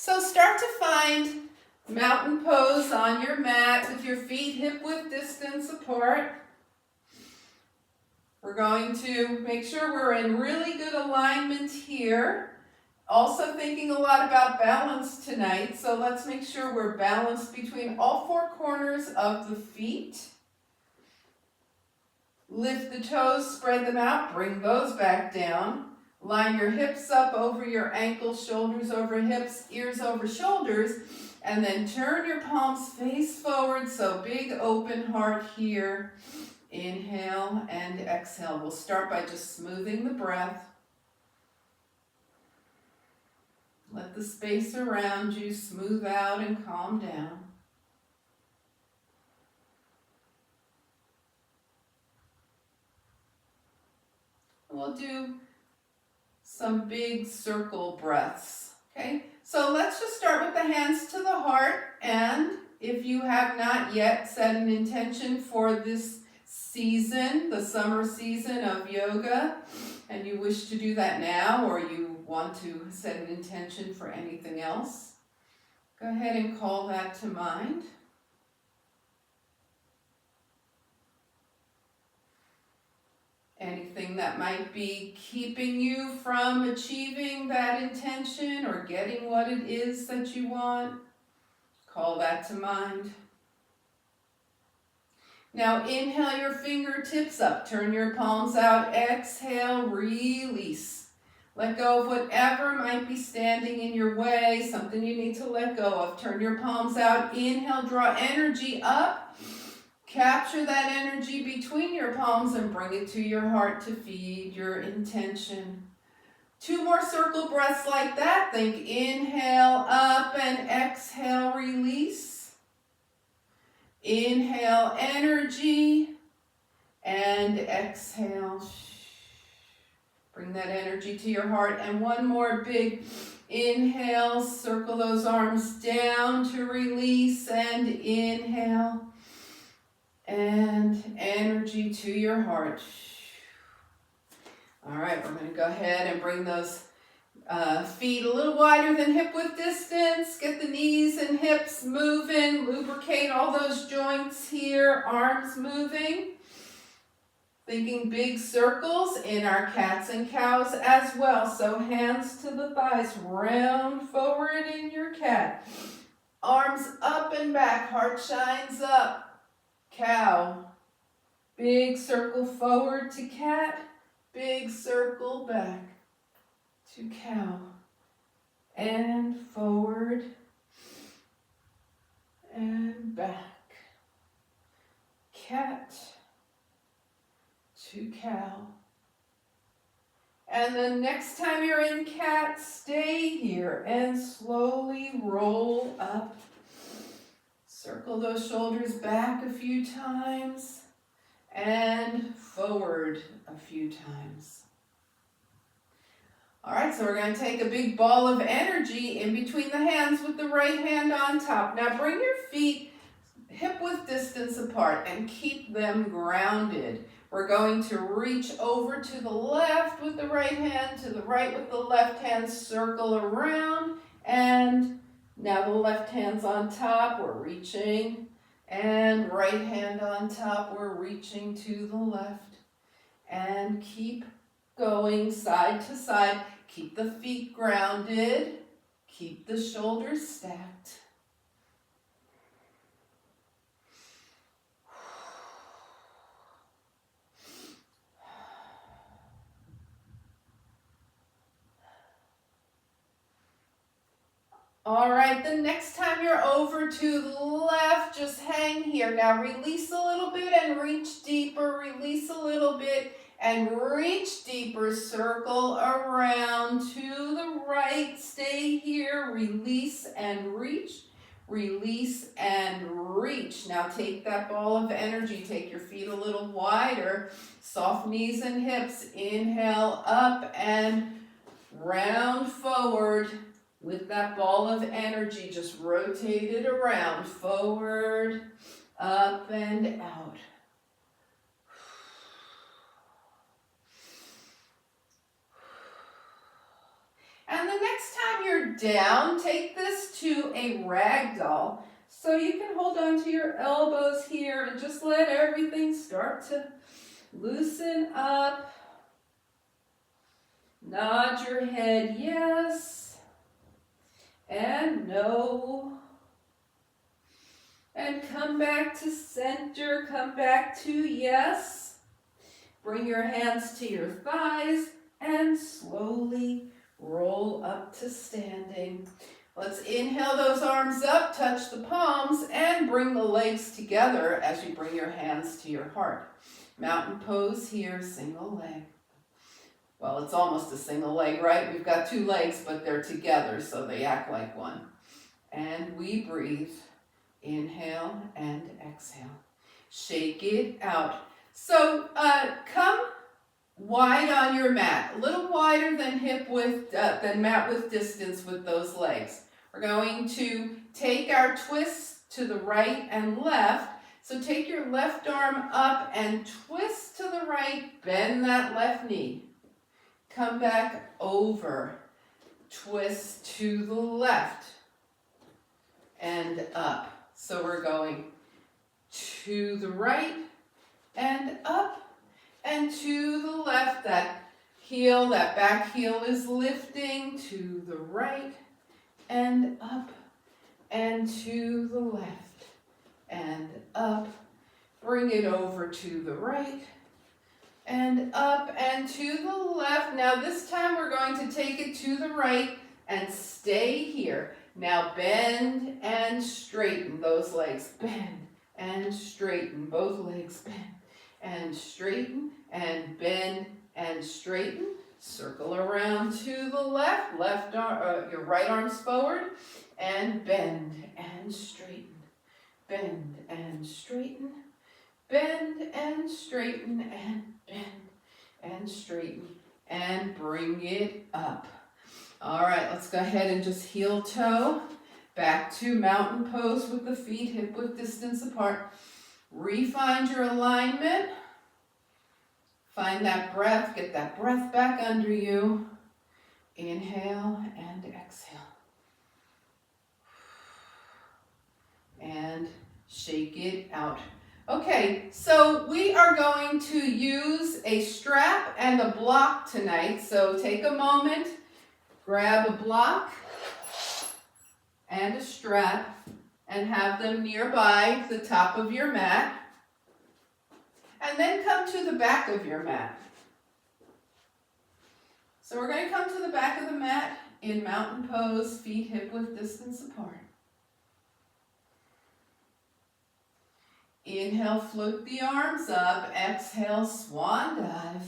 So start to find mountain pose on your mat with your feet hip-width distance apart. We're going to make sure we're in really good alignment here. Also thinking a lot about balance tonight, so let's make sure we're balanced between all four corners of the feet. Lift the toes, spread them out, bring those back down. Line your hips up over your ankles, shoulders over hips, ears over shoulders, and then turn your palms face forward, so big open heart here. Inhale and exhale. We'll start by just smoothing the breath. Let the space around you smooth out and calm down. We'll do some big circle breaths, okay? So let's just start with the hands to the heart, and if you have not yet set an intention for this season, the summer season of yoga, and you wish to do that now, or you want to set an intention for anything else, go ahead and call that to mind. Anything that might be keeping you from achieving that intention or getting what it is that you want, call that to mind. Now inhale your fingertips up, turn your palms out, exhale, release. Let go of whatever might be standing in your way, something you need to let go of. Turn your palms out, inhale, draw energy up. Capture that energy between your palms and bring it to your heart to feed your intention. 2 more circle breaths like that. Think inhale up and exhale, release. Inhale energy and exhale. Bring that energy to your heart. And 1 more big inhale. Circle those arms down to release and inhale. And energy to your heart. All right, we're going to go ahead and bring those feet a little wider than hip-width distance. Get the knees and hips moving. Lubricate all those joints here. Arms moving. Thinking big circles in our cats and cows as well. So hands to the thighs. Round forward in your cat. Arms up and back. Heart shines up. Cow. Big circle forward to cat. Big circle back to cow. And forward and back. Cat to cow. And the next time you're in cat, stay here and slowly roll up. Circle those shoulders back a few times and forward a few times. All right, so we're going to take a big ball of energy in between the hands with the right hand on top. Now bring your feet hip-width distance apart and keep them grounded. We're going to reach over to the left with the right hand, to the right with the left hand, circle around, and now the left hand's on top, we're reaching, and right hand on top, we're reaching to the left. And keep going side to side. Keep the feet grounded. Keep the shoulders stacked. All right, the next time you're over to the left, just hang here. Now release a little bit and reach deeper. Release a little bit and reach deeper. Circle around to the right. Stay here. Release and reach. Release and reach. Now take that ball of energy. Take your feet a little wider. Soft knees and hips. Inhale up and round forward. With that ball of energy, just rotate it around, forward, up, and out. And the next time you're you're down, take this to a rag doll. So you can hold on to your elbows here and just let everything start to loosen up. Nod your head yes and no. And come back to center, come back to yes. Bring your hands to your thighs and slowly roll up to standing. Let's inhale those arms up, touch the palms, and bring the legs together as you bring your hands to your heart. Mountain pose here, single leg. Well, it's almost a single leg, right? We've got two legs, but they're together, so they act like one. And we breathe. Inhale and exhale. Shake it out. So come wide on your mat, a little wider than mat width distance with those legs. We're going to take our twists to the right and left. So take your left arm up and twist to the right, bend that left knee. Come back over, twist to the left and up. So we're going to the right and up and to the left. That heel, that back heel is lifting to the right and up and to the left and up. Bring it over to the right and up and to the left. Now this time we're going to take it to the right and stay here. Now bend and straighten those legs. Bend and straighten. Both legs bend and straighten and bend and straighten. Circle around to the left. Left arm, your right arm's forward and bend and straighten. Bend and straighten. Bend and straighten and bend and straighten and bring it up. All right, let's go ahead and just heel toe back to mountain pose with the feet hip width distance apart. Refine your alignment. Find that breath, get that breath back under you. Inhale and exhale. And shake it out. Okay, so we are going to use a strap and a block tonight. So take a moment, grab a block and a strap and have them nearby the top of your mat. And then come to the back of your mat. So we're going to come to the back of the mat in mountain pose, feet hip width distance apart. Inhale, float the arms up. Exhale, swan dive.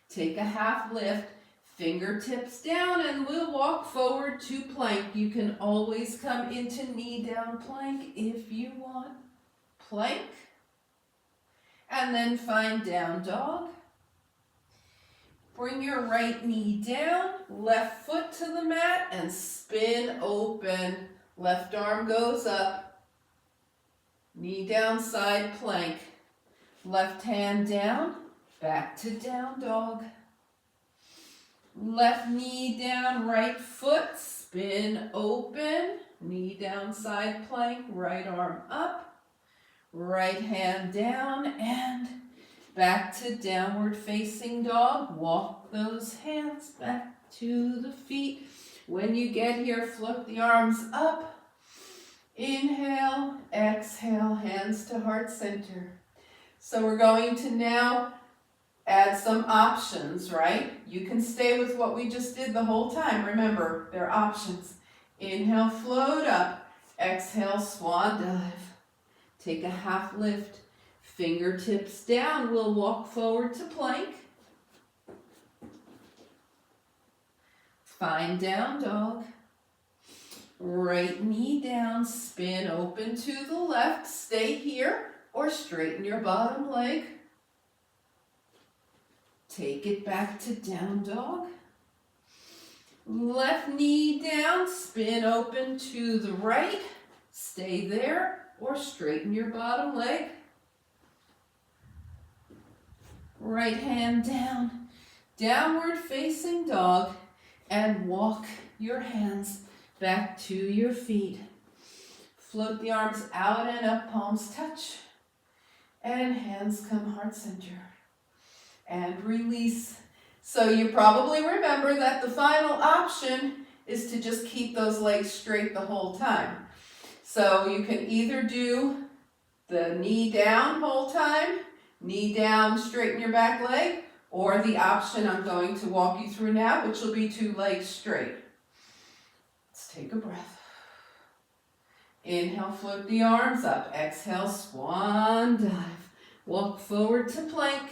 Take a half lift, fingertips down, and we'll walk forward to plank. You can always come into knee down plank if you want. Plank. And then find down dog. Bring your right knee down, left foot to the mat, and spin open. Left arm goes up. Knee down, side plank. Left hand down, back to down dog. Left knee down, right foot, spin open. Knee down, side plank, right arm up. Right hand down and back to downward facing dog. Walk those hands back to the feet. When you get here, float the arms up. Inhale, exhale, hands to heart center. So we're going to now add some options, right? You can stay with what we just did the whole time. Remember, they're options. Inhale, float up. Exhale, swan dive. Take a half lift. Fingertips down. We'll walk forward to plank. Find down dog. Right knee down, spin open to the left. Stay here or straighten your bottom leg. Take it back to down dog. Left knee down, spin open to the right. Stay there or straighten your bottom leg. Right hand down, downward facing dog. and walk your hands back to your feet. Float the arms out and up, palms touch, and hands come heart center. And release. So you probably remember that the final option is to just keep those legs straight the whole time. So you can either do the knee down whole time, knee down, straighten your back leg, or the option I'm going to walk you through now, which will be 2 legs straight. Let's take a breath. Inhale, float the arms up. Exhale, swan dive. Walk forward to plank.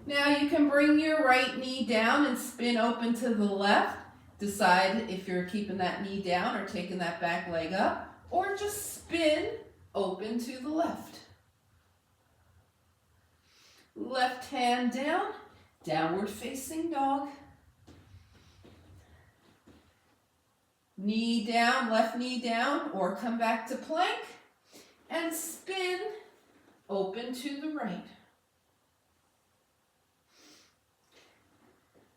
Now you can bring your right knee down and spin open to the left. Decide if you're keeping that knee down or taking that back leg up, or just spin open to the left. Left hand down, downward facing dog. Knee down, left knee down, or come back to plank and spin open to the right.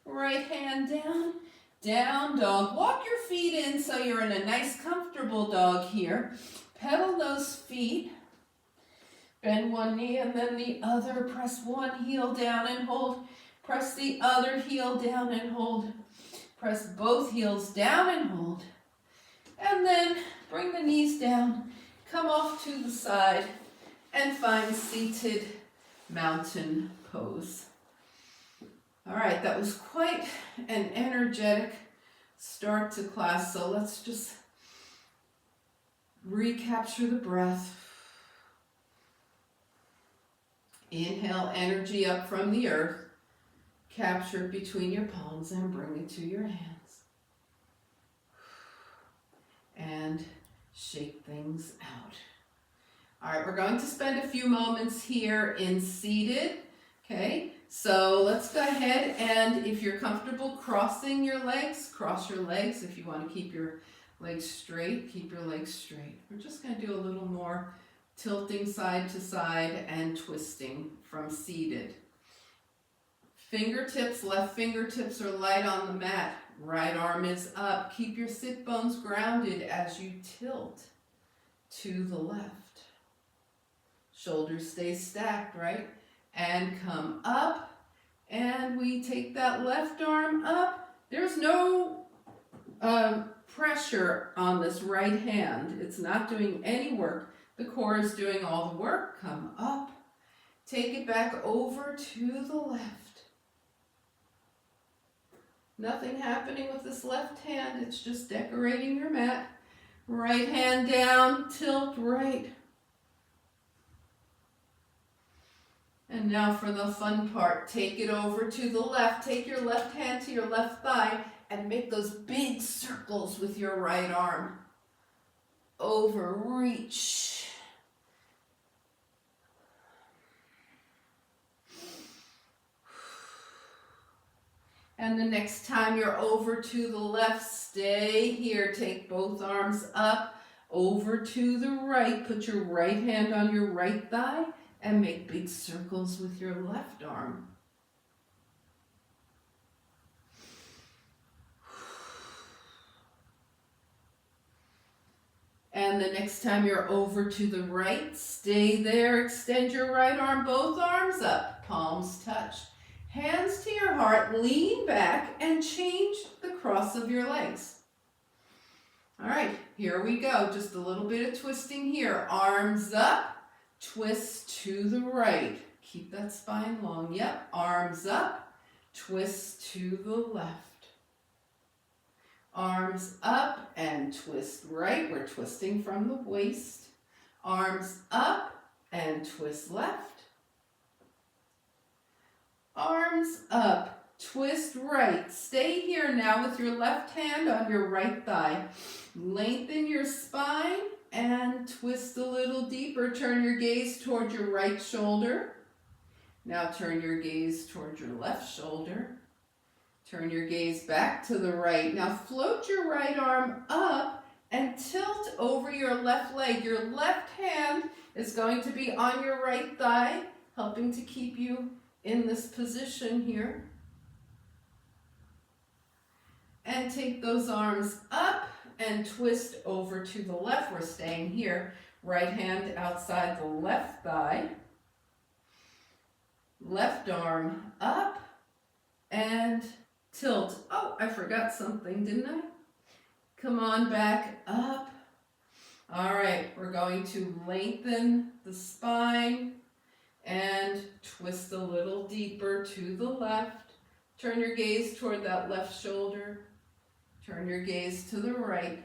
Right hand down, down dog. Walk your feet in so you're in a nice comfortable dog here. Pedal those feet. Bend one knee and then the other. Press one heel down and hold. Press the other heel down and hold. Press both heels down and hold. And then bring the knees down. Come off to the side and find seated mountain pose. All right, that was quite an energetic start to class, so let's just recapture the breath. Inhale energy up from the earth, capture it between your palms and bring it to your hands. And shake things out. All right, we're going to spend a few moments here in seated, okay? So let's go ahead and if you're comfortable crossing your legs, cross your legs. If you want to keep your legs straight, keep your legs straight. We're just going to do a little more tilting side to side and twisting from seated. Fingertips, left fingertips are light on the mat. Right arm is up. Keep your sit bones grounded as you tilt to the left. Shoulders stay stacked, right? And come up, and we take that left arm up. There's no pressure on this right hand. It's not doing any work. The core is doing all the work. Come up, take it back over to the left. Nothing happening with this left hand. It's just decorating your mat. Right hand down, tilt right. And now for the fun part, take it over to the left. Take your left hand to your left thigh and make those big circles with your right arm. Over, reach. And the next time you're over to the left, stay here. Take both arms up, over to the right. Put your right hand on your right thigh. And make big circles with your left arm. And the next time you're over to the right, stay there. Extend your right arm, both arms up. Palms touch. Hands to your heart. Lean back and change the cross of your legs. All right, here we go. Just a little bit of twisting here. Arms up. Twist to the right. Keep that spine long. Yep. Arms up. Twist to the left. Arms up and twist right. We're twisting from the waist. Arms up and twist left. Arms up. Twist right. Stay here now with your left hand on your right thigh. Lengthen your spine. And twist a little deeper. Turn your gaze toward your right shoulder. Now turn your gaze toward your left shoulder. Turn your gaze back to the right. Now float your right arm up and tilt over your left leg. Your left hand is going to be on your right thigh, helping to keep you in this position here. and take those arms up and twist over to the left. We're staying here. Right hand outside the left thigh. Left arm up and tilt. Oh, I forgot something, didn't I? Come on back up. All right, we're going to lengthen the spine and twist a little deeper to the left. Turn your gaze toward that left shoulder. Turn your gaze to the right.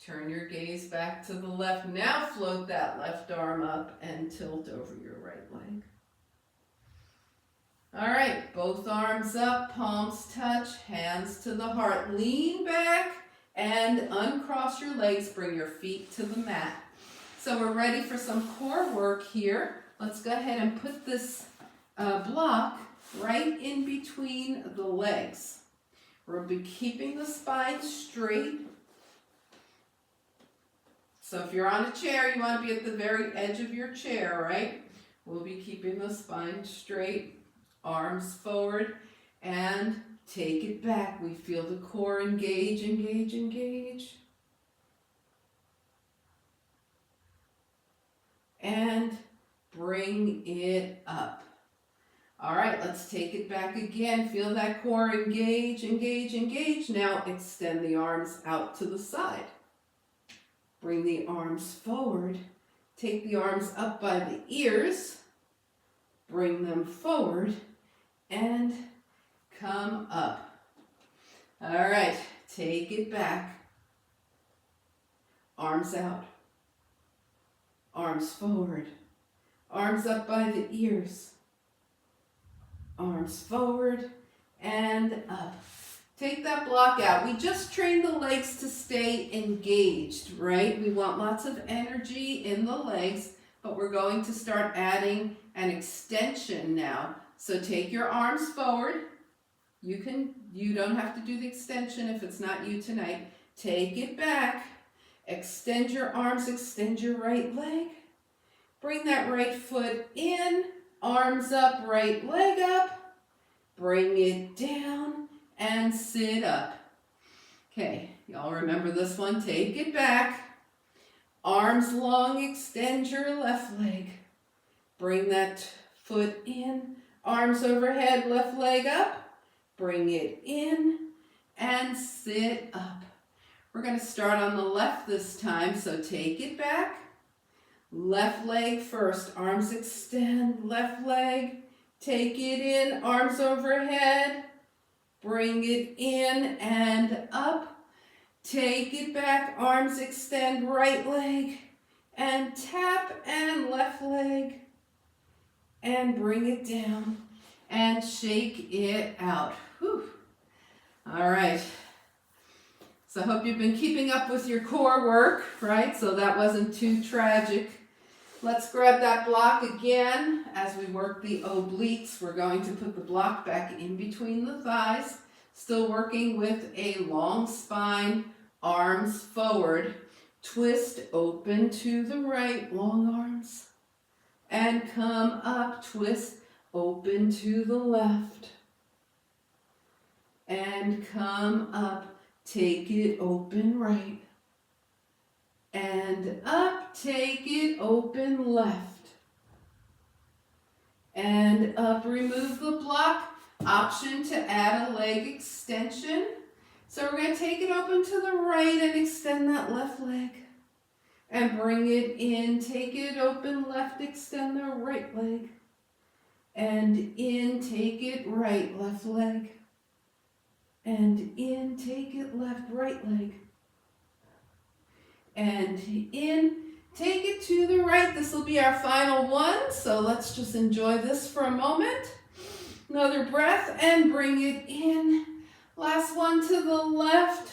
Turn your gaze back to the left. Now float that left arm up and tilt over your right leg. All right, both arms up, palms touch, hands to the heart. Lean back and uncross your legs. Bring your feet to the mat. So we're ready for some core work here. Let's go ahead and put this block right in between the legs. We'll be keeping the spine straight. So if you're on a chair, you want to be at the very edge of your chair, right? We'll be keeping the spine straight, arms forward, and take it back. We feel the core engage, engage, engage. And bring it up. All right, let's take it back again. Feel that core engage, engage, engage. Now extend the arms out to the side. Bring the arms forward. Take the arms up by the ears. Bring them forward and come up. All right, take it back. Arms out. Arms forward. Arms up by the ears. Arms forward and up. Take that block out. We just trained the legs to stay engaged, right? We want lots of energy in the legs, but we're going to start adding an extension now. So take your arms forward. You don't have to do the extension if it's not you tonight. Take it back. Extend your arms, extend your right leg. Bring that right foot in, arms up, right leg up. Bring it down and sit up. Okay, y'all remember this one. Take it back. Arms long, extend your left leg. Bring that foot in, arms overhead, left leg up. Bring it in and sit up. We're going to start on the left this time, so take it back. Left leg first, arms extend, left leg. Take it in, arms overhead. Bring it in and up. Take it back, arms extend, right leg. And tap and left leg. And bring it down and shake it out. Whew. All right. So I hope you've been keeping up with your core work, right? So that wasn't too tragic. Let's grab that block again. As we work the obliques, we're going to put the block back in between the thighs. Still working with a long spine, arms forward. Twist open to the right, long arms. And come up, twist open to the left. And come up. Take it open right. And up, take it open left. And up, remove the block. Option to add a leg extension. So we're going to take it open to the right and extend that left leg. And bring it in, take it open left, extend the right leg. And in, take it right, left leg. And in, take it left, right leg. And in, take it to the right. This will be our final one, so let's just enjoy this for a moment. Another breath and bring it in. Last one to the left.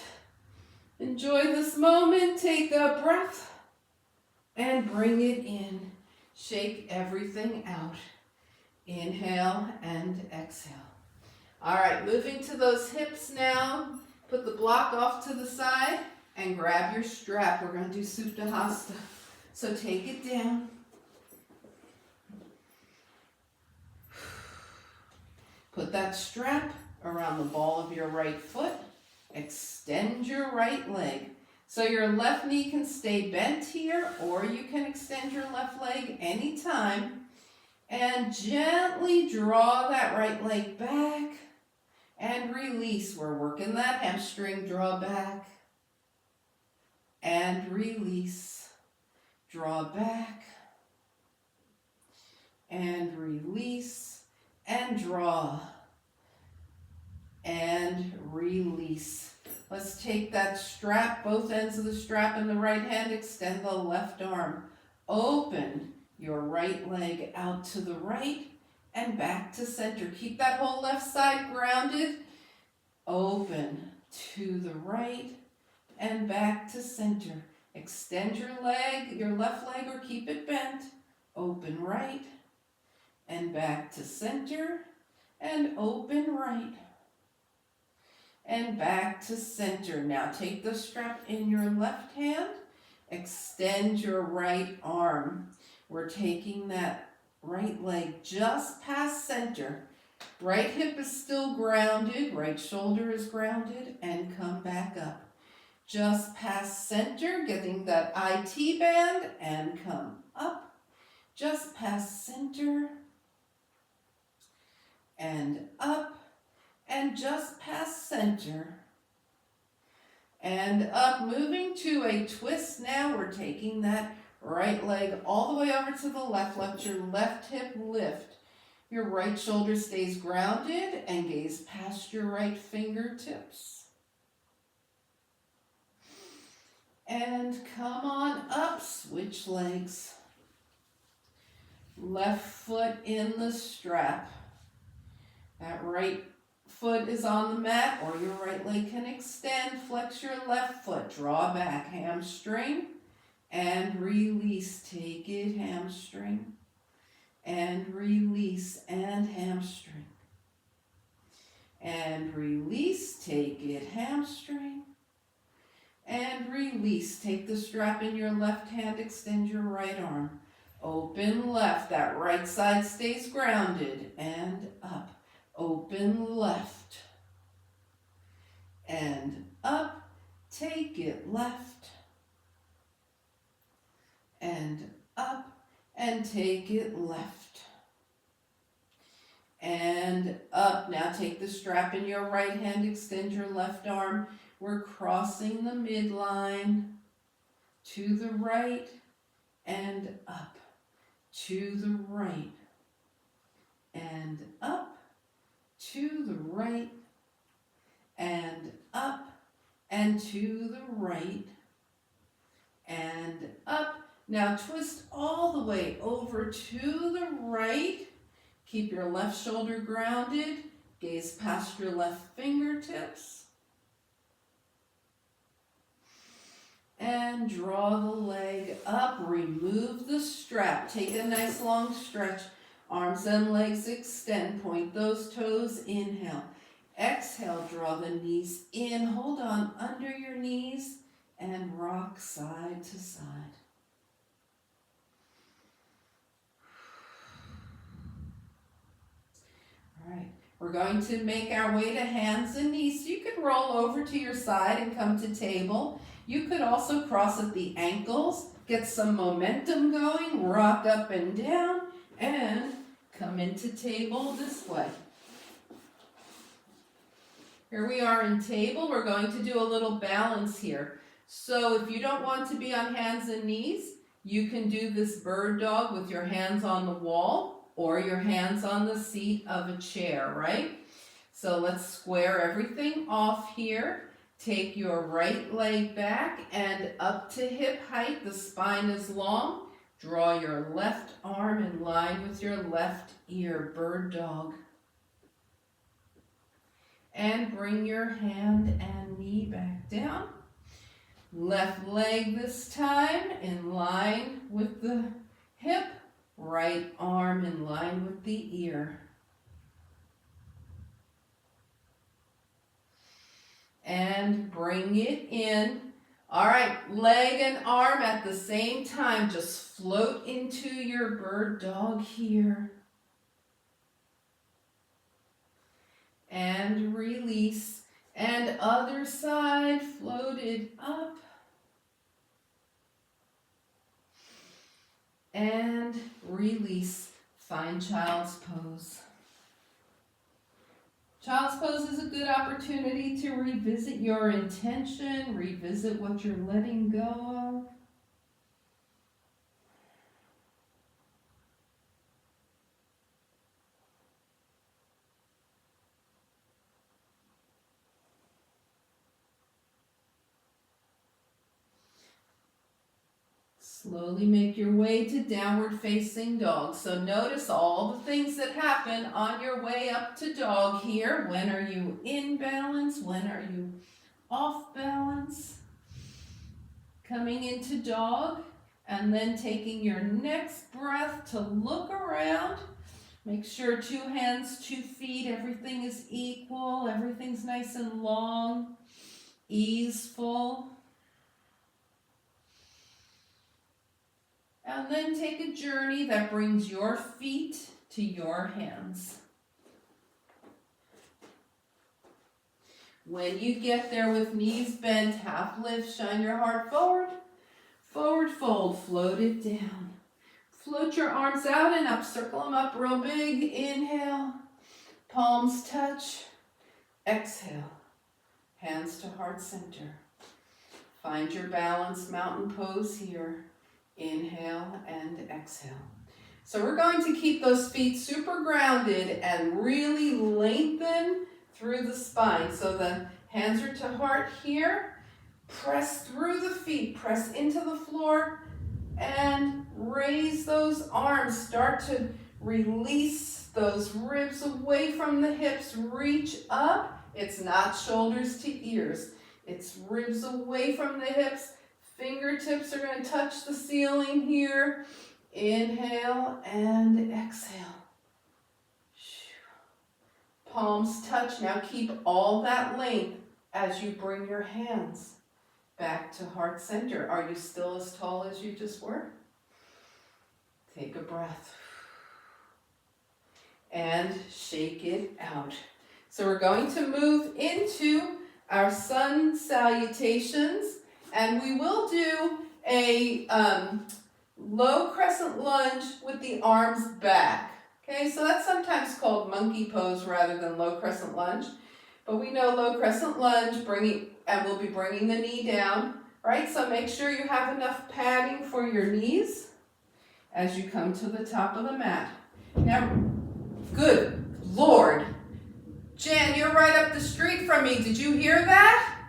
Enjoy this moment. Take a breath and bring it in. Shake everything out. Inhale and exhale. All right, moving to those hips now. Put the block off to the side and grab your strap. We're going to do Supta Hasta. So take it down. Put that strap around the ball of your right foot. Extend your right leg. So your left knee can stay bent here, or you can extend your left leg anytime. And gently draw that right leg back and release. We're working that hamstring. Draw back and release. Draw back and release and draw and release. Let's take that strap, both ends of the strap in the right hand, extend the left arm. Open your right leg out to the right and back to center. Keep that whole left side grounded. Open to the right and back to center. Extend your leg, your left leg, or keep it bent. Open right and back to center and open right and back to center. Now take the strap in your left hand, extend your right arm. We're taking that right leg just past center. Right hip is still grounded, right shoulder is grounded, and come back up. Just past center, getting that IT band, and come up. Just past center, and up, and just past center, and up. Moving to a twist now. We're taking that right leg all the way over to the left. Let your left hip lift. Your right shoulder stays grounded and gaze past your right fingertips. And come on up, switch legs. Left foot in the strap. That right foot is on the mat, or your right leg can extend. Flex your left foot, draw back, hamstring, and release. Take it, hamstring, and release, and hamstring. And release, take it, hamstring, and release. Take the strap in your left hand, extend your right arm. Open left, that right side stays grounded, and up. Open left, and up. Take it left, and up, and take it left, and up. Now take the strap in your right hand, extend your left arm. We're crossing the midline to the right and up, to the right and up, to the right and up, and to the right and up. Now twist all the way over to the right. Keep your left shoulder grounded. Gaze past your left fingertips. And draw the leg up. Remove the strap. Take a nice long stretch. Arms and legs extend. Point those toes. Inhale. Exhale. Draw the knees in. Hold on under your knees and rock side to side. All right. We're going to make our way to hands and knees. So you could roll over to your side and come to table. You could also cross at the ankles, get some momentum going, rock up and down, and come into table this way. Here we are in table. We're going to do a little balance here. So if you don't want to be on hands and knees, you can do this bird dog with your hands on the wall or your hands on the seat of a chair, right? So let's square everything off here. Take your right leg back and up to hip height. The spine is long. Draw your left arm in line with your left ear, bird dog. And bring your hand and knee back down. Left leg this time in line with the hip. Right arm in line with the ear. And bring it in. All right, leg and arm at the same time. Just float into your bird dog here. And release. And other side, floated up. And release. Find child's pose. Child's pose is a good opportunity to revisit your intention, revisit what you're letting go of. Slowly make your way to downward facing dog. So notice all the things that happen on your way up to dog here. When are you in balance? When are you off balance? Coming into dog and then taking your next breath to look around. Make sure 2 hands, 2 feet, everything is equal, everything's nice and long, easeful. And then take a journey that brings your feet to your hands. When you get there with knees bent, half lift, shine your heart forward. Forward fold, float it down. Float your arms out and up, circle them up real big. Inhale, palms touch. Exhale, hands to heart center. Find your balanced mountain pose here. Inhale and exhale. So we're going to keep those feet super grounded and really lengthen through the spine. So the hands are to heart here. Press through the feet, press into the floor, and raise those arms. Start to release those ribs away from the hips. Reach up. It's not shoulders to ears. It's ribs away from the hips. Fingertips are going to touch the ceiling here. Inhale and exhale. Palms touch. Now keep all that length as you bring your hands back to heart center. Are you still as tall as you just were? Take a breath. And shake it out. So we're going to move into our sun salutations. And we will do a low crescent lunge with the arms back. Okay, so that's sometimes called monkey pose rather than low crescent lunge. But we know low crescent lunge, and we'll be bringing the knee down, right? So make sure you have enough padding for your knees as you come to the top of the mat. Now, good Lord. Jan, you're right up the street from me. Did you hear that?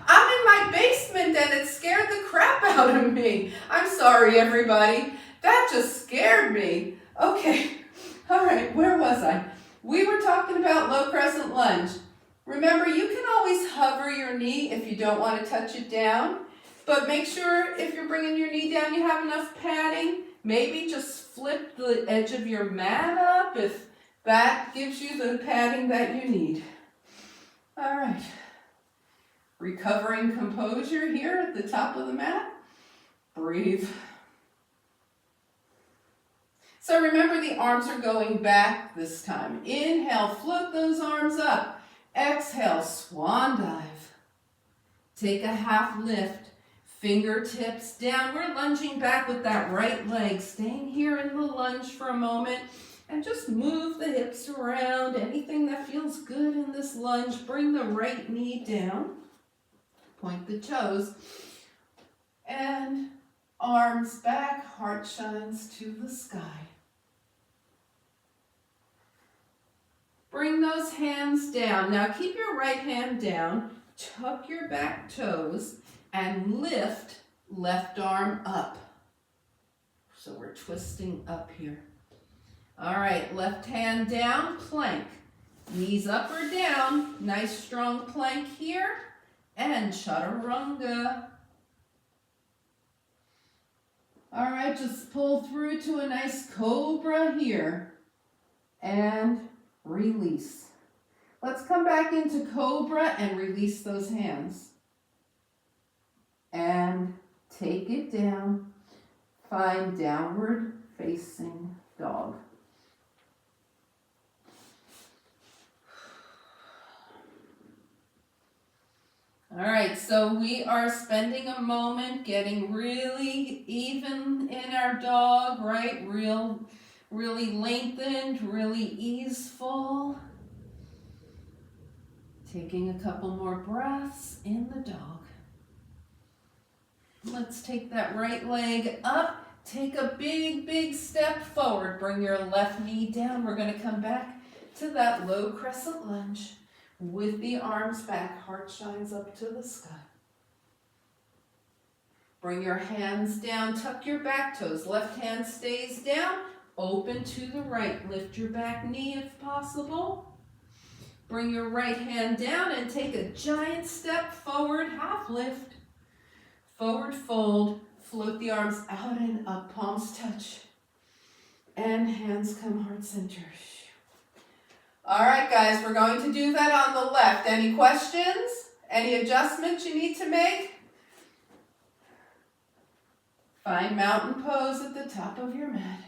I'm in my basement and it scared the crap out of me. I'm sorry, everybody. That just scared me. Okay, all right, where was I? We were talking about low crescent lunge. Remember, you can always hover your knee if you don't want to touch it down, but make sure if you're bringing your knee down, you have enough padding. Maybe just flip the edge of your mat up if that gives you the padding that you need. All right. Recovering composure here at the top of the mat. Breathe. So remember, the arms are going back this time. Inhale, float those arms up. Exhale, swan dive. Take a half lift. Fingertips down. We're lunging back with that right leg. Staying here in the lunge for a moment. And just move the hips around. Anything that feels good in this lunge. Bring the right knee down. Point the toes. And arms back. Heart shines to the sky. Bring those hands down. Now keep your right hand down. Tuck your back toes. And lift left arm up. So we're twisting up here. All right, left hand down, plank. Knees up or down. Nice strong plank here. And chaturanga. All right, just pull through to a nice cobra here. And release. Let's come back into cobra and release those hands. And take it down. Find downward facing dog. All right, so we are spending a moment getting really even in our dog, right? Really lengthened, really easeful. Taking a couple more breaths in the dog. Let's take that right leg up. Take a big step forward. Bring your left knee down. We're going to come back to that low crescent lunge with the arms back. Heart shines up to the sky. Bring your hands down. Tuck your back toes. Left hand stays down. Open to the right. Lift your back knee if possible. Bring your right hand down and take a giant step forward. Half lift. Forward fold, float the arms out and up, palms touch, and hands come heart center. All right, guys, we're going to do that on the left. Any questions? Any adjustments you need to make? Find mountain pose at the top of your mat.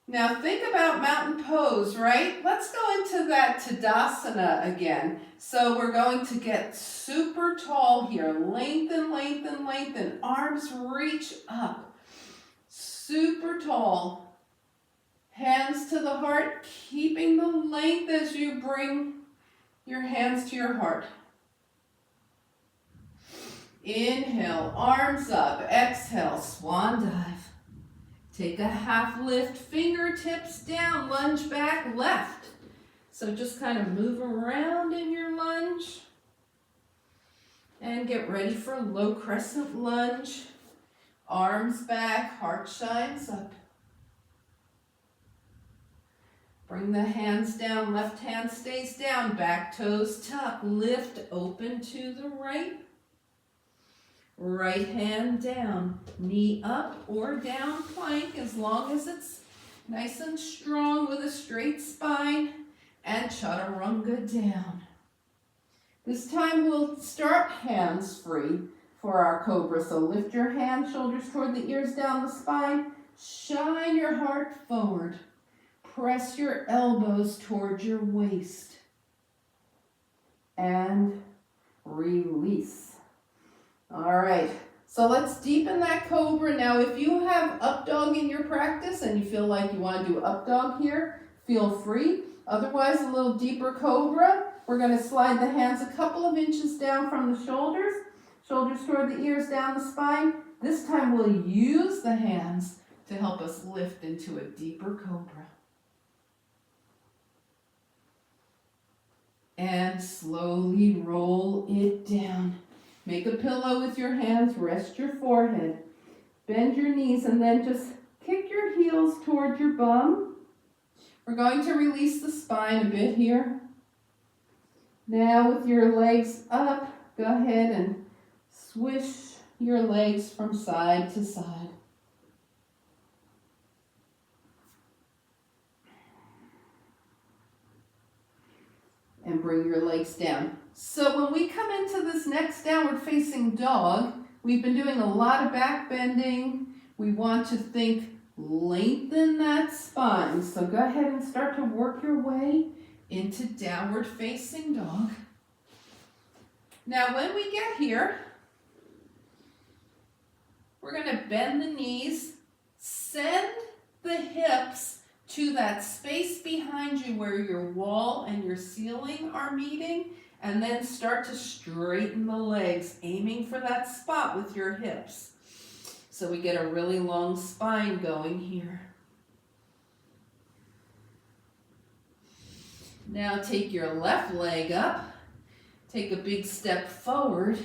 Now think about mountain pose, right? Let's go into that Tadasana again. So we're going to get super tall here. Lengthen, lengthen, lengthen. Arms reach up. Super tall. Hands to the heart, keeping the length as you bring your hands to your heart. Inhale, arms up. Exhale, swan dive. Take a half lift, fingertips down, lunge back left. So just kind of move around in your lunge. And get ready for low crescent lunge. Arms back, heart shines up. Bring the hands down, left hand stays down, back toes tuck, lift, open to the right. Right hand down, knee up or down plank as long as it's nice and strong with a straight spine, and chaturanga down. This time we'll start hands free for our cobra. So lift your hands, shoulders toward the ears, down the spine, shine your heart forward. Press your elbows toward your waist and release. All right, so let's deepen that cobra. Now, if you have up dog in your practice and you feel like you want to do up dog here, feel free. Otherwise, a little deeper cobra. We're going to slide the hands a couple of inches down from the shoulders. Shoulders toward the ears, down the spine. This time we'll use the hands to help us lift into a deeper cobra. And slowly roll it down. Make a pillow with your hands, rest your forehead. Bend your knees and then just kick your heels toward your bum. We're going to release the spine a bit here. Now with your legs up, go ahead and swish your legs from side to side. And bring your legs down. So when we come into this next downward facing dog, we've been doing a lot of back bending. We want to think lengthen that spine. So go ahead and start to work your way into downward facing dog. Now when we get here, we're going to bend the knees, send the hips to that space behind you where your wall and your ceiling are meeting, and then start to straighten the legs, aiming for that spot with your hips. So we get a really long spine going here. Now take your left leg up, take a big step forward,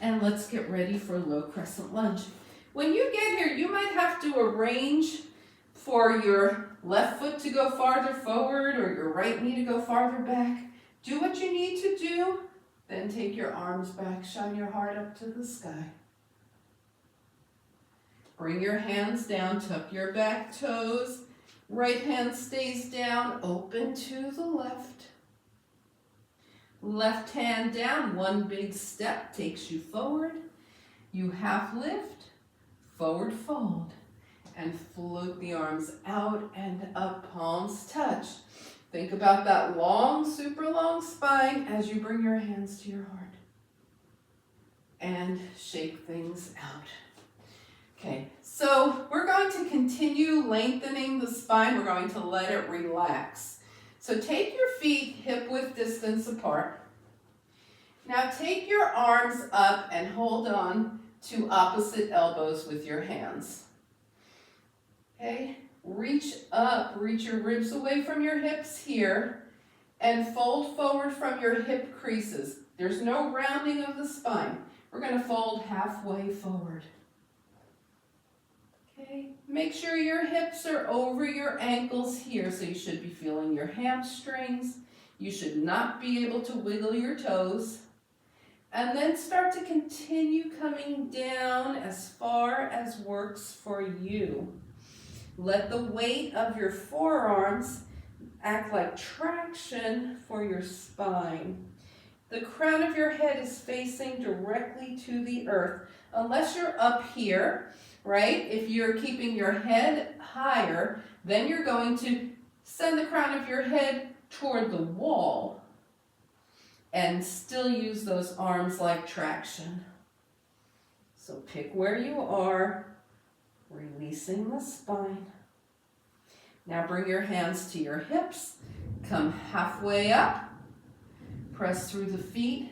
and let's get ready for low crescent lunge. When you get here, you might have to arrange for your left foot to go farther forward or your right knee to go farther back. Do what you need to do, then take your arms back, shine your heart up to the sky. Bring your hands down, tuck your back toes. Right hand stays down, open to the left. Left hand down, one big step takes you forward. You half lift, forward fold, and float the arms out and up, palms touch. Think about that long, super long spine as you bring your hands to your heart. And shake things out. Okay, so we're going to continue lengthening the spine. We're going to let it relax. So take your feet hip-width distance apart. Now take your arms up and hold on to opposite elbows with your hands. Okay, reach up, reach your ribs away from your hips here, and fold forward from your hip creases. There's no rounding of the spine. We're going to fold halfway forward. Okay, make sure your hips are over your ankles here, so you should be feeling your hamstrings. You should not be able to wiggle your toes. And then start to continue coming down as far as works for you. Let the weight of your forearms act like traction for your spine. The crown of your head is facing directly to the earth. Unless you're up here, right? If you're keeping your head higher, then you're going to send the crown of your head toward the wall and still use those arms like traction. So pick where you are, releasing the spine. Now bring your hands to your hips, come halfway up, press through the feet,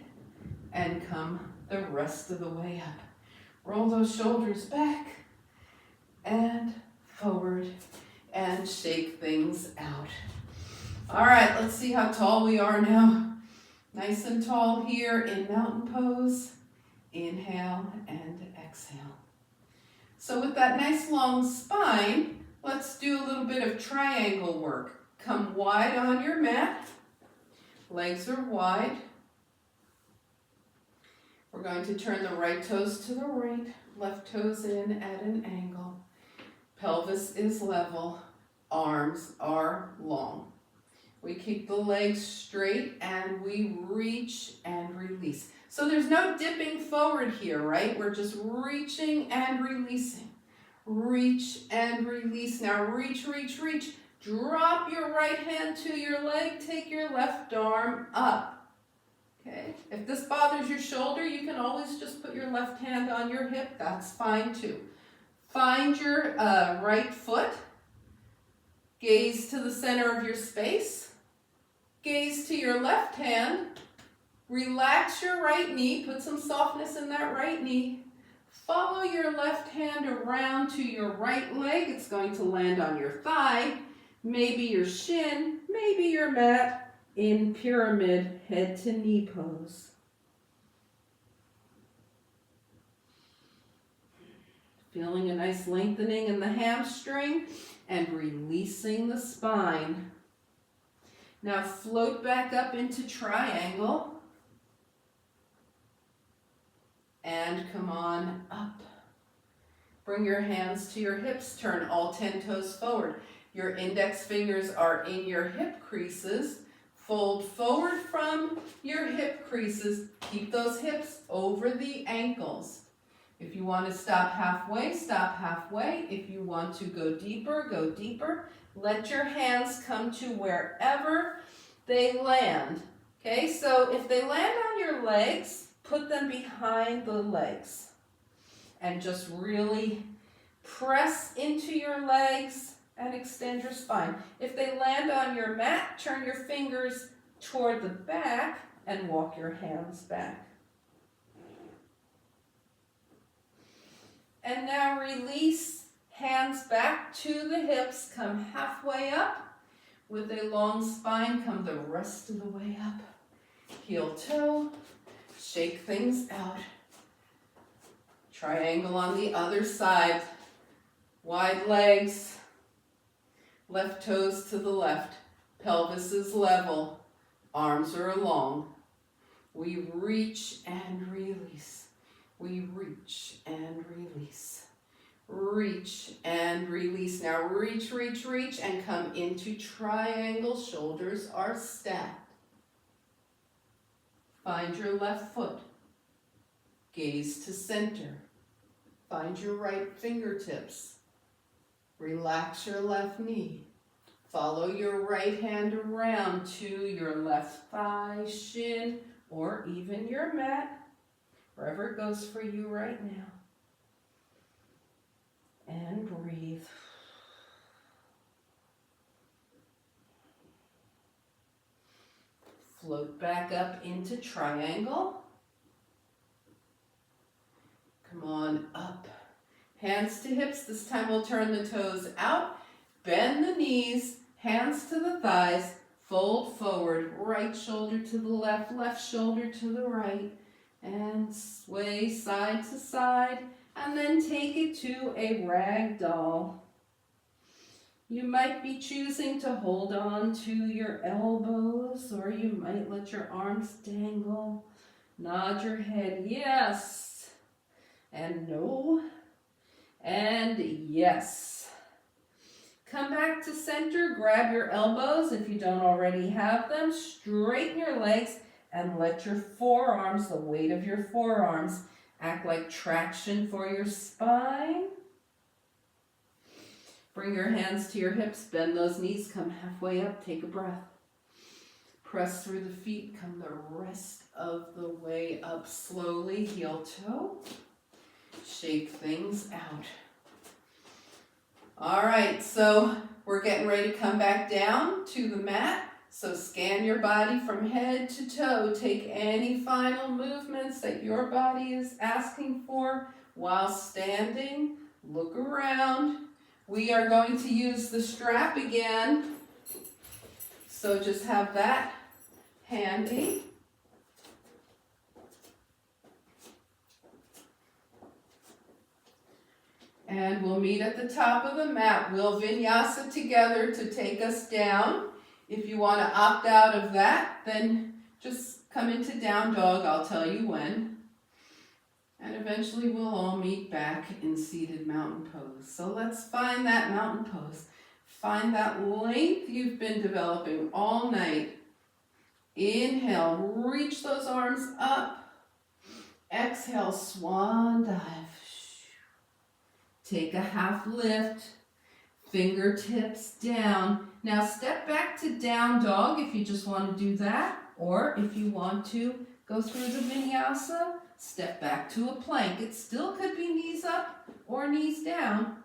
and come the rest of the way up. Roll those shoulders back and forward and shake things out. All right, let's see how tall we are now. Nice and tall here in mountain pose. Inhale and exhale. So with that nice long spine, let's do a little bit of triangle work. Come wide on your mat. Legs are wide. We're going to turn the right toes to the right, left toes in at an angle. Pelvis is level, arms are long. We keep the legs straight and we reach and release. So there's no dipping forward here, right? We're just reaching and releasing. Reach and release. Now reach, reach, reach. Drop your right hand to your leg. Take your left arm up. Okay? If this bothers your shoulder, you can always just put your left hand on your hip. That's fine too. Find your right foot. Gaze to the center of your space. Gaze to your left hand. Relax your right knee. Put some softness in that right knee. Follow your left hand around to your right leg. It's going to land on your thigh, maybe your shin, maybe your mat in pyramid head to knee pose. Feeling a nice lengthening in the hamstring and releasing the spine. Now float back up into triangle and come on up. Bring your hands to your hips, turn all 10 toes forward. Your index fingers are in your hip creases. Fold forward from your hip creases. Keep those hips over the ankles. If you want to stop halfway, stop halfway. If you want to go deeper, go deeper. Let your hands come to wherever they land. Okay, so if they land on your legs, put them behind the legs. And just really press into your legs and extend your spine. If they land on your mat, turn your fingers toward the back and walk your hands back. And now release. Hands back to the hips, come halfway up. With a long spine, come the rest of the way up. Heel toe, shake things out. Triangle on the other side. Wide legs, left toes to the left. Pelvis is level, arms are long. We reach and release. We reach and release. Reach and release. Now reach, reach, reach, and come into triangle. Shoulders are stacked. Find your left foot. Gaze to center. Find your right fingertips. Relax your left knee. Follow your right hand around to your left thigh, shin, or even your mat, wherever it goes for you right now. And breathe. Float back up into triangle. Come on up. Hands to hips. This time we'll turn the toes out. Bend the knees, hands to the thighs. Fold forward. Right shoulder to the left, left shoulder to the right. And sway side to side. And then take it to a rag doll. You might be choosing to hold on to your elbows, or you might let your arms dangle. Nod your head yes, and no, and yes. Come back to center, grab your elbows if you don't already have them, straighten your legs, and let your forearms, the weight of your forearms, act like traction for your spine. Bring your hands to your hips, bend those knees, come halfway up, take a breath. Press through the feet, come the rest of the way up slowly, heel toe. Shake things out. All right, so we're getting ready to come back down to the mat. So scan your body from head to toe. Take any final movements that your body is asking for while standing. Look around. We are going to use the strap again, so just have that handy. And we'll meet at the top of the mat. We'll vinyasa together to take us down. If you want to opt out of that, then just come into down dog. I'll tell you when. And eventually we'll all meet back in seated mountain pose. So let's find that mountain pose. Find that length you've been developing all night. Inhale, reach those arms up. Exhale, swan dive. Take a half lift, fingertips down. Now step back to down dog if you just want to do that, or if you want to go through the vinyasa, step back to a plank. It still could be knees up or knees down.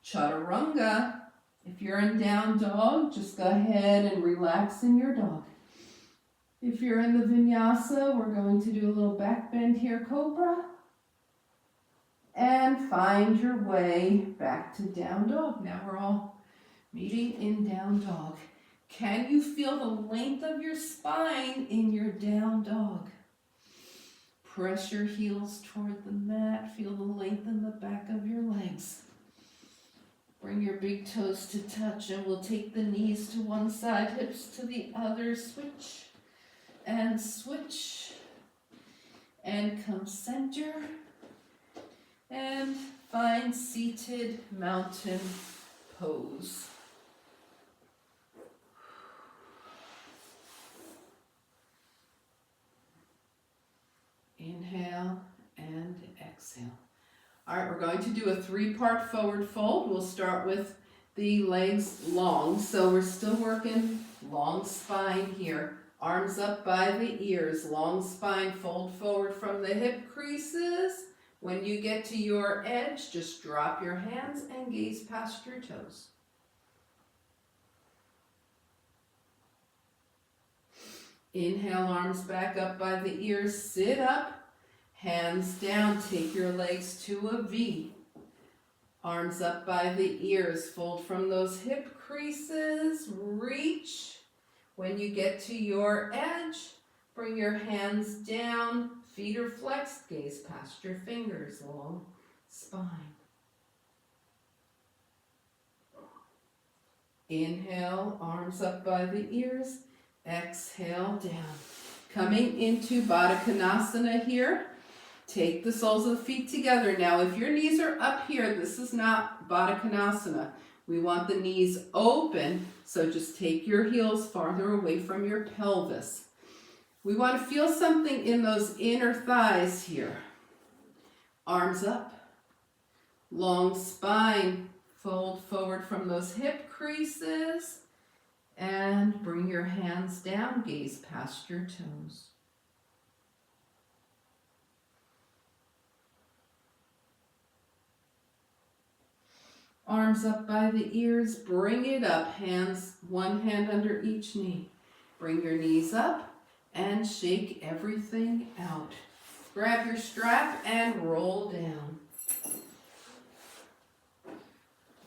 Chaturanga. If you're in down dog, just go ahead and relax in your dog. If you're in the vinyasa, we're going to do a little back bend here, cobra. And find your way back to down dog. Now we're all meeting in down dog. Can you feel the length of your spine in your down dog? Press your heels toward the mat. Feel the length in the back of your legs. Bring your big toes to touch, and we'll take the knees to one side, hips to the other. Switch and switch. And come center. And find seated mountain pose. Inhale and exhale. All right, we're going to do a 3-part forward fold. We'll start with the legs long. So we're still working long spine here. Arms up by the ears, long spine, fold forward from the hip creases. When you get to your edge, just drop your hands and gaze past your toes. Inhale, arms back up by the ears, sit up. Hands down, take your legs to a V. Arms up by the ears, fold from those hip creases, reach. When you get to your edge, bring your hands down, feet are flexed, gaze past your fingers, long spine. Inhale, arms up by the ears, exhale down. Coming into Baddha Konasana here. Take the soles of the feet together. Now, if your knees are up here, this is not Baddha Konasana. We want the knees open, so just take your heels farther away from your pelvis. We want to feel something in those inner thighs here. Arms up, long spine, fold forward from those hip creases. And bring your hands down, gaze past your toes. Arms up by the ears, bring it up, hands, one hand under each knee. Bring your knees up and shake everything out. Grab your strap and roll down.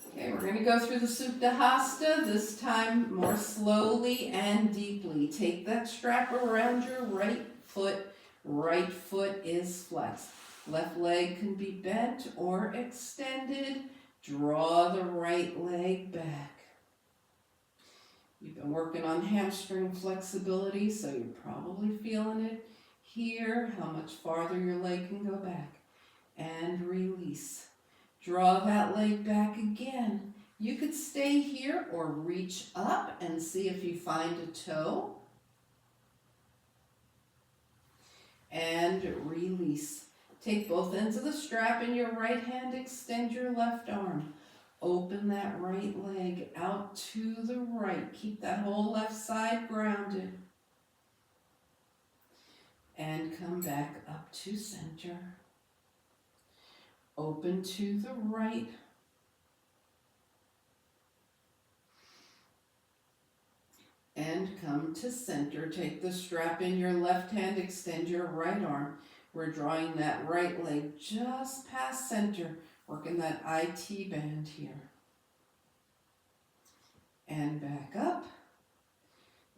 Okay, we're gonna go through the Supta Hasta, this time more slowly and deeply. Take that strap around your right foot is flexed. Left leg can be bent or extended. Draw the right leg back. You've been working on hamstring flexibility, so you're probably feeling it here, how much farther your leg can go back. And release. Draw that leg back again. You could stay here or reach up and see if you find a toe. And release. Take both ends of the strap in your right hand, extend your left arm. Open that right leg out to the right. Keep that whole left side grounded. And come back up to center. Open to the right. And come to center. Take the strap in your left hand, extend your right arm. We're drawing that right leg just past center, working that IT band here. And back up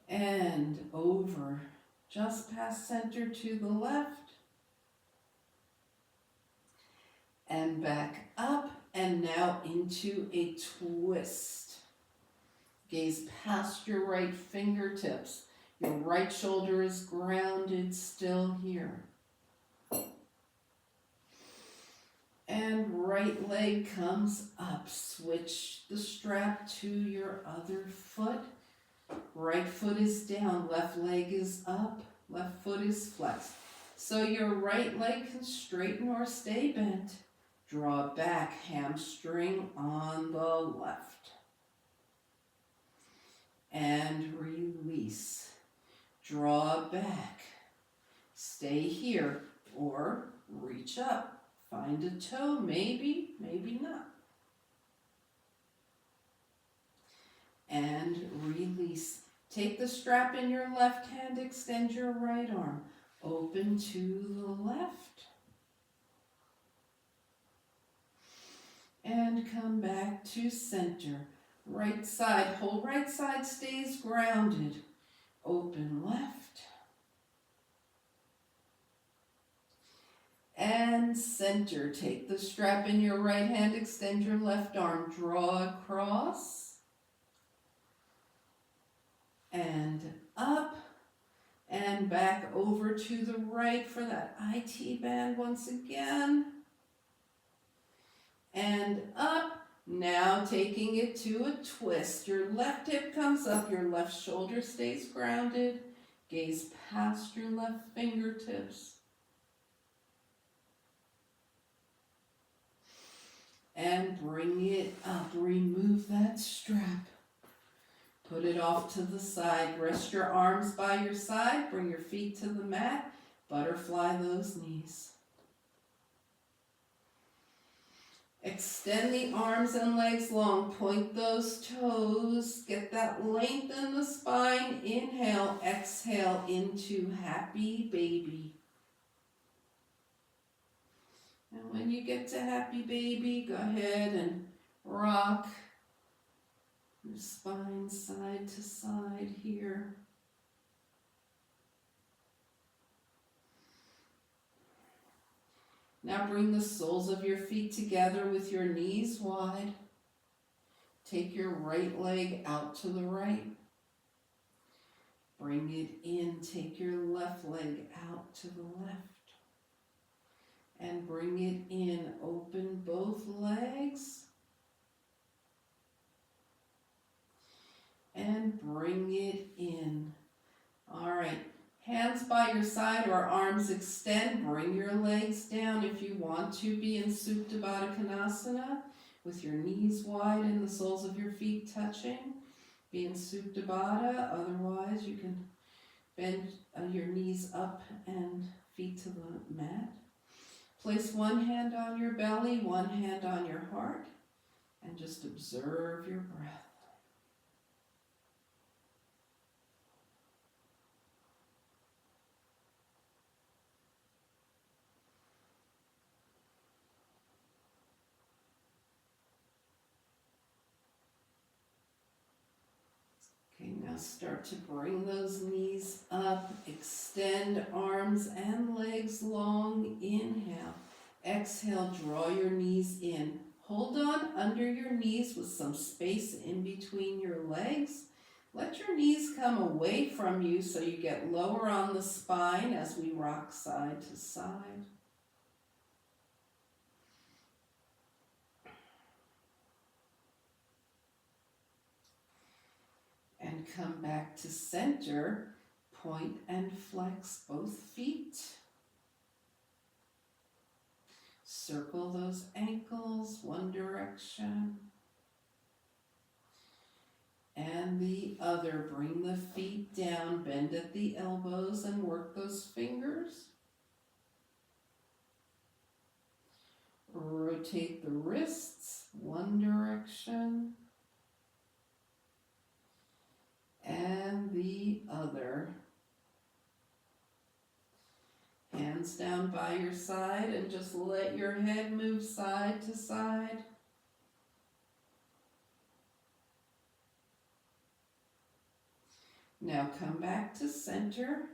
and over, just past center to the left. And back up and now into a twist. Gaze past your right fingertips. Your right shoulder is grounded still here. And right leg comes up. Switch the strap to your other foot. Right foot is down, left leg is up, left foot is flexed. So your right leg can straighten or stay bent. Draw back, hamstring on the left. And release. Draw back. Stay here or reach up. Find a toe, maybe, maybe not. And release. Take the strap in your left hand, extend your right arm. Open to the left. And come back to center. Right side, whole right side stays grounded. Open left. And center. Take the strap in your right hand, extend your left arm, draw across. And up. And back over to the right for that IT band once again. And up. Now taking it to a twist. Your left hip comes up, your left shoulder stays grounded. Gaze past your left fingertips. And bring it up. Remove that strap. Put it off to the side. Rest your arms by your side. Bring your feet to the mat. Butterfly those knees. Extend the arms and legs long. Point those toes. Get that length in the spine. Inhale, exhale into happy baby. And when you get to happy baby, go ahead and rock your spine side to side here. Now bring the soles of your feet together with your knees wide. Take your right leg out to the right. Bring it in. Take your left leg out to the left. And bring it in. Open both legs. And bring it in. All right. Hands by your side or arms extend. Bring your legs down if you want to be in Supta Baddha Konasana with your knees wide and the soles of your feet touching. be in Supta Baddha. Otherwise, you can bend your knees up and feet to the mat. Place one hand on your belly, one hand on your heart, and just observe your breath. Okay, now start to bring those knees up. Extend arms and legs long. Inhale. Exhale, draw your knees in. Hold on under your knees with some space in between your legs. Let your knees come away from you so you get lower on the spine as we rock side to side. And come back to center. Point and flex both feet. Circle those ankles one direction and the other. Bring the feet down, bend at the elbows and work those fingers. Rotate the wrists one direction and the other. Hands down by your side and just let your head move side to side. Now come back to center.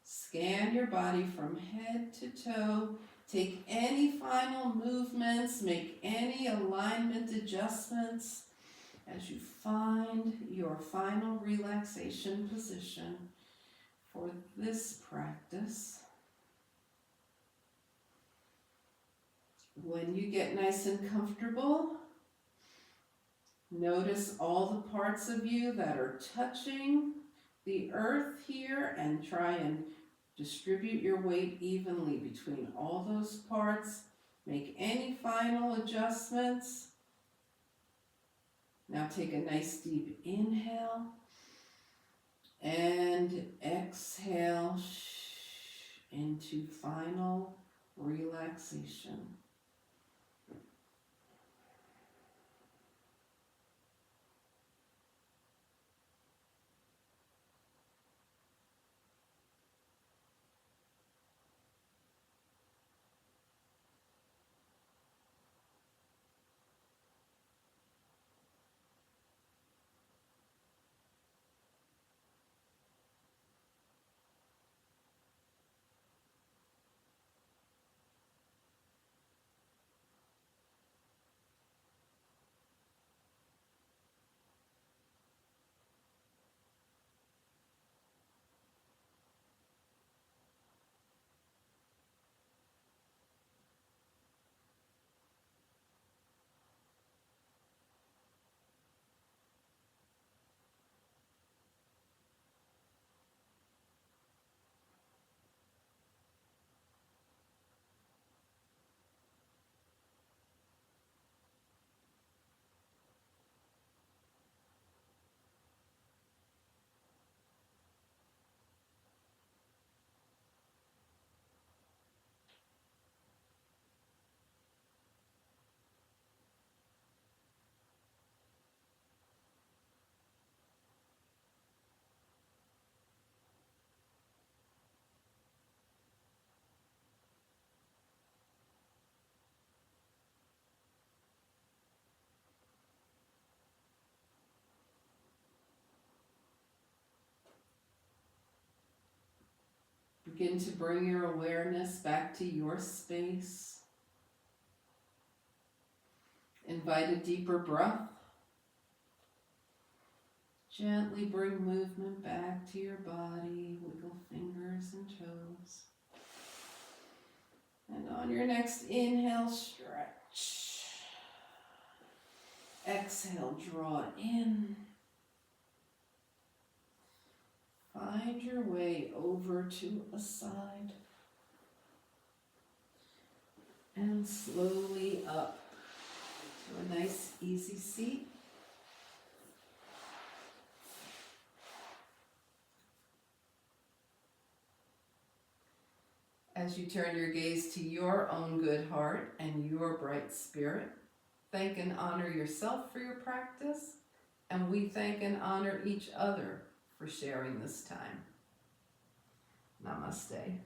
Scan your body from head to toe. Take any final movements, make any alignment adjustments as you find your final relaxation position for this practice. When you get nice and comfortable, notice all the parts of you that are touching the earth here and try and distribute your weight evenly between all those parts. Make any final adjustments. Now take a nice deep inhale and exhale into final relaxation. Begin to bring your awareness back to your space. Invite a deeper breath. Gently bring movement back to your body. Wiggle fingers and toes. And on your next inhale, stretch. Exhale, draw in. Find your way over to a side. And slowly up to a nice easy seat. As you turn your gaze to your own good heart and your bright spirit, thank and honor yourself for your practice, and we thank and honor each other for sharing this time. Namaste.